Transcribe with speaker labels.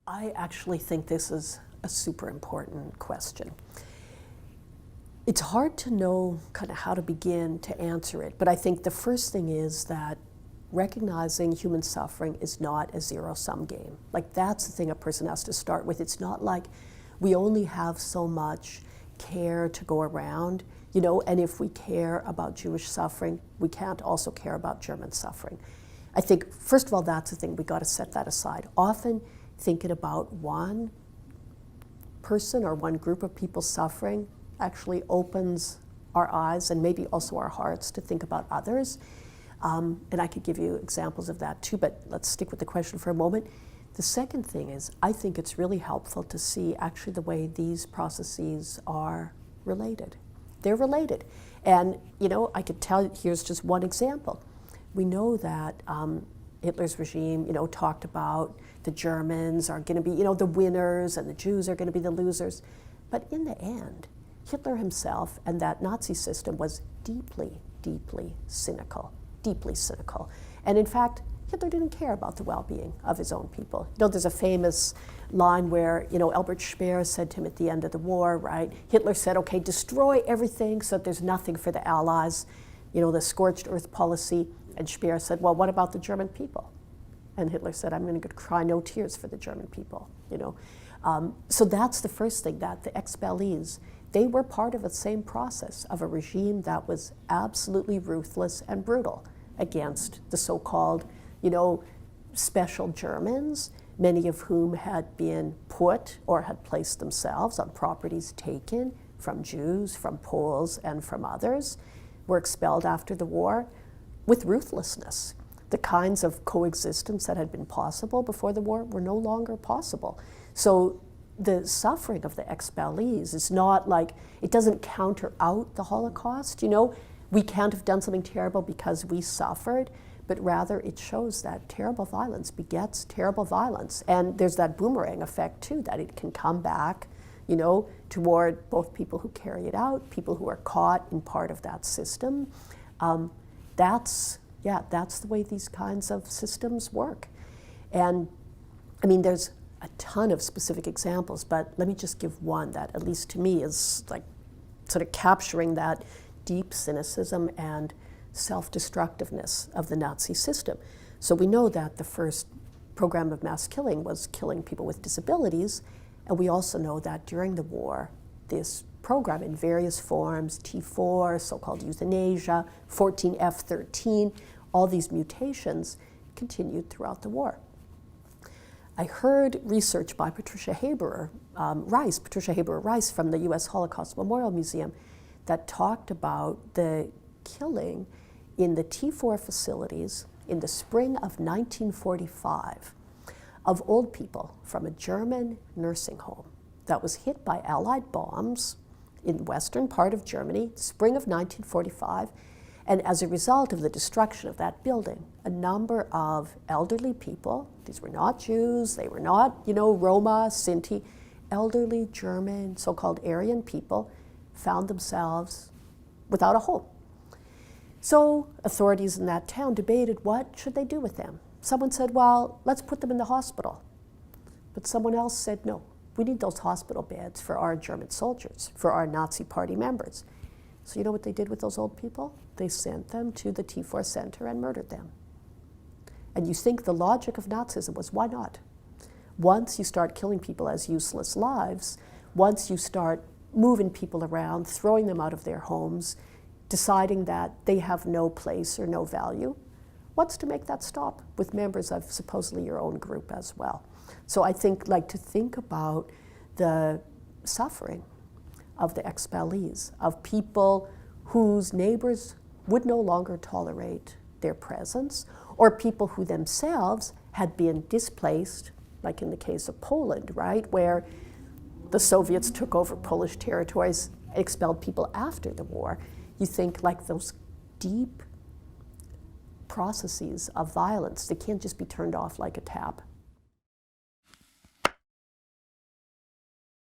Speaker 1: I actually think this is a super important question. It's hard to know kind of how to begin to answer it, but I think the first thing is that recognizing human suffering is not a zero-sum game. Like, that's the thing a person has to start with. It's not like we only have so much care to go around, and if we care about Jewish suffering, we can't also care about German suffering. I think, first of all, that's the thing, we got to set that aside. Often thinking about one person or one group of people suffering actually opens our eyes and maybe also our hearts to think about others. And I could give you examples of that too, but let's stick with the question for a moment. The second thing is, I think it's really helpful to see actually the way these processes are related. They're related. And, I could tell you, here's just one example. We know that Hitler's regime, talked about the Germans are going to be, the winners and the Jews are going to be the losers. But in the end, Hitler himself and that Nazi system was deeply, deeply cynical. Deeply cynical. And in fact, Hitler didn't care about the well-being of his own people. There's a famous line where, Albert Speer said to him at the end of the war, right? Hitler said, okay, destroy everything so that there's nothing for the Allies, the scorched earth policy. And Speer said, well, what about the German people? And Hitler said, I'm going to cry no tears for the German people, So that's the first thing, that the expellees, they were part of the same process of a regime that was absolutely ruthless and brutal against the so-called, special Germans, many of whom had been put or had placed themselves on properties taken from Jews, from Poles, and from others, were expelled after the war with ruthlessness. The kinds of coexistence that had been possible before the war were no longer possible. So the suffering of the expellees is not like, it doesn't counter out the Holocaust, We can't have done something terrible because we suffered, but rather it shows that terrible violence begets terrible violence. And there's that boomerang effect too, that it can come back, toward both people who carry it out, people who are caught in part of that system. That's the way these kinds of systems work. And there's a ton of specific examples, but let me just give one that, at least to me, is like sort of capturing that deep cynicism and self-destructiveness of the Nazi system. So we know that the first program of mass killing was killing people with disabilities, and we also know that during the war, this program in various forms, T4, so-called euthanasia, 14F13, all these mutations continued throughout the war. I heard research by Patricia Haberer Rice from the U.S. Holocaust Memorial Museum that talked about the killing in the T4 facilities in the spring of 1945 of old people from a German nursing home that was hit by Allied bombs in the western part of Germany, spring of 1945, and as a result of the destruction of that building, a number of elderly people, these were not Jews, they were not, Roma, Sinti, elderly German, so-called Aryan people, found themselves without a home. So authorities in that town debated what should they do with them. Someone said, well, let's put them in the hospital. But someone else said, no, we need those hospital beds for our German soldiers, for our Nazi party members. So you know what they did with those old people? They sent them to the T4 center and murdered them. And you think the logic of Nazism was, why not? Once you start killing people as useless lives, once you start moving people around, throwing them out of their homes, deciding that they have no place or no value, what's to make that stop with members of supposedly your own group as well? So I think, to think about the suffering of the expellees, of people whose neighbors would no longer tolerate their presence, or people who themselves had been displaced, like in the case of Poland, right, where the Soviets took over Polish territories, expelled people after the war. You think those deep processes of violence, they can't just be turned off like a tap.